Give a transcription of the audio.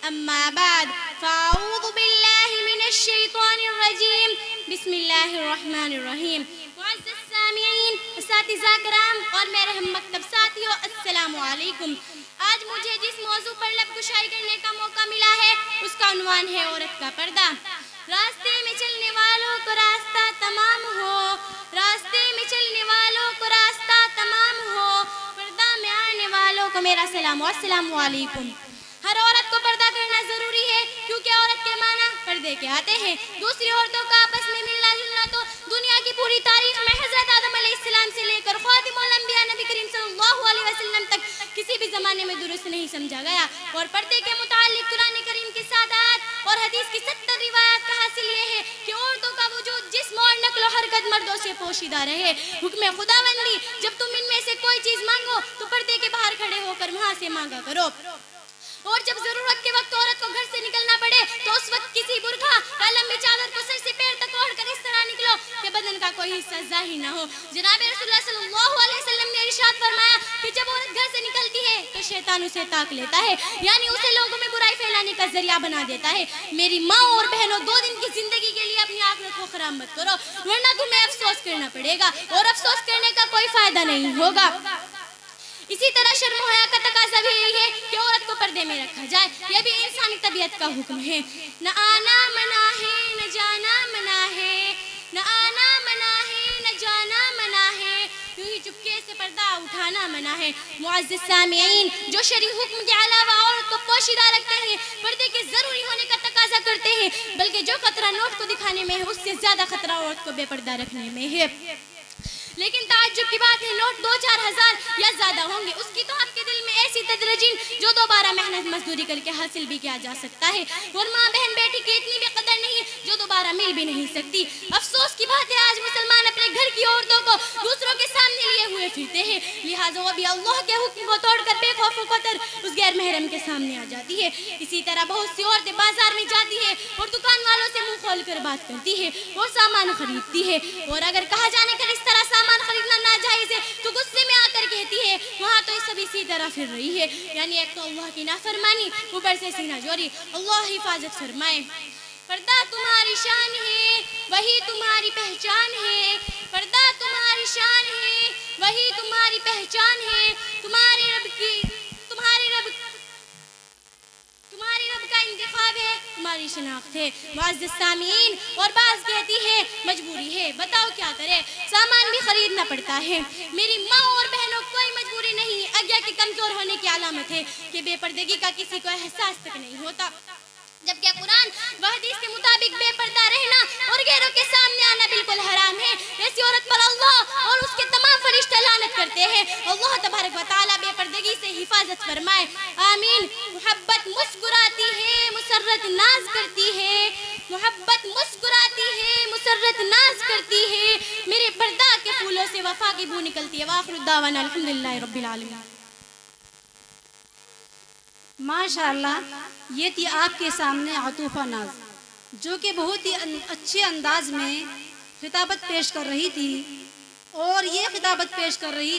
اما بعد فاعوذ باللہ من الشیطان الرجیم بسم اللہ الرحمن الرحیم. معزز سامعین، اساتذہ کرام اور میرے ہم مکتب ساتھیوں، السلام علیکم. آج مجھے جس موضوع پر لب گشائی کرنے کا موقع ملا ہے اس کا عنوان ہے عورت کا پردہ. راستے میں چلنے والوں کو راستہ تمام ہو، راستے میں چلنے والوں کو راستہ تمام ہو، پردہ میں آنے والوں کو میرا سلام. السلام علیکم. ہر عورت کو پردہ کرنا ضروری ہے کیونکہ عورت کے معنی پردے کے آتے ہیں. دوسری عورتوں کا آپس میں ملنا جلنا تو دنیا کی پوری تاریخ میں حضرت آدم علیہ السلام سے لے کر خاتم الانبیاء نبی کریم صلی اللہ علیہ وسلم تک کسی بھی زمانے میں درست نہیں سمجھا گیا. اور پردے کے متعلق قرآن کریم کی 7 آیات اور حدیث کی 70 روایات کا حاصل یہ ہے کہ عورتوں کا وجود جسم اور نقل و حرکت مردوں سے پوشیدہ رہے. حکم خداوندی، جب تم ان میں سے کوئی چیز مانگو تو پردے کے باہر کھڑے ہو کر وہاں سے مانگا کرو. اور جب ضرورت کے وقت عورت کو گھر سے نکلنا پڑے تو اس وقت کسی برقع یا لمبی چادر کو سر سے پیر تک اوڑھ کر اس طرح نکلو کہ بدن کا کوئی حصہ ظاہر نہ ہو. جناب رسول اللہ صلی اللہ علیہ وسلم نے ارشاد فرمایا کہ جب عورت گھر سے نکلتی ہے تو شیطان اسے تاک لیتا ہے، یعنی اسے لوگوں میں برائی پھیلانے کا ذریعہ بنا دیتا ہے. میری ماں اور بہنوں، 2 دن کی زندگی کے لیے اپنی آخرت کو خراب مت کرو، ورنہ تمہیں افسوس کرنا پڑے گا اور افسوس کرنے کا کوئی فائدہ نہیں ہوگا. اسی طرح شرم و حیا کا تقاضا بھی یہی ہے کہ عورت کو پردے میں رکھا جائے. یہ بھی انسانی طبیعت کا حکم ہے. نہ آنا منع ہے، نہ جانا منع ہے، نہ آنا منع ہے، نہ جانا منع ہے، یوں ہی چپکے سے پردہ اٹھانا منع ہے. معزز سامعین، جو شرعی حکم کے علاوہ عورت کو پوشیدہ رکھتے ہیں، پردے کے ضروری ہونے کا تقاضا کرتے ہیں، بلکہ جو خطرہ نوٹ کو دکھانے میں ہے اس سے زیادہ خطرہ عورت کو بے پردہ رکھنے میں ہے. لیکن تعجب کی بات ہے، نوٹ 2-4 ہزار یا زیادہ ہوں گے، اس کی تو آپ کے دل میں ایسی تدرجین جو دوبارہ محنت مزدوری کر کے حاصل بھی کیا جا سکتا ہے. اور ماں بہن بیٹی کی اتنی بھی قدر نہیں جو دوبارہ مل بھی نہیں سکتی. افسوس کی بات ہے، آج مسلمان اپنے گھر کی عورتوں کو دوسروں کے سامنے لیے ہوئے پھرتے ہیں، لہٰذا وہ بھی اللہ کے حکم کو توڑ کر بے خوف و خطر اس غیر محرم کے سامنے آ جاتی ہے. اسی طرح بہت سی عورتیں بازار میں جاتی ہے اور دکان والوں سے منہ کھول کر بات کرتی ہے اور سامان خریدتی ہے، اور اگر کہا جانے کا اس طرح سامان خریدنا ناجائز ہے تو غصے میں آ کر کہتی ہے وہاں تو سب اسی طرح پھر رہی ہے. یعنی ایک تو اللہ کی نافرمانی، اوپر سے سینہ جوری. اللہ حفاظت فرمائے. پردہ تمہاری شان ہے، وہی تمہاری پہچان ہے، پردہ تمہاری شان ہے، وہی تمہاری پہچان ہے، تمہارے رب کا انتخاب ہے، تمہاری شناخت ہے. معزز سامعین، اور بعض کہتی ہے مجبوری ہے، بتاؤ کیا کرے، سامان بھی خریدنا پڑتا ہے. میری ماں اور بہنوں، کوئی مجبوری نہیں، آگیا کے کمزور ہونے کی علامت ہے کہ بے پردگی کا کسی کو احساس تک نہیں ہوتا. جبکہ قرآن و حدیث کے مطابق بے پردہ رہنا اور غیروں کے سامنے آنا بالکل حرام ہے. ایسی عورت پر اللہ اور اس کے تمام فرشتے لعنت کرتے ہیں. اللہ تبارک و تعالیٰ بے پردگی سے حفاظت فرمائے. آمین. محبت مسکراتی ہے، مسرت ناز کرتی ہے، محبت مسکراتی ہے، مسرت ناز کرتی ہے، میرے پردہ کے پھولوں سے وفا کی بو نکلتی ہے. وآخر الدعوانا الحمدللہ رب العالمین. ماشاءاللہ، یہ تھی آپ کے سامنے عطوفہ ناز، جو کہ بہت ہی اچھے انداز میں خطابت پیش کر رہی تھی، اور یہ خطابت پیش کر رہی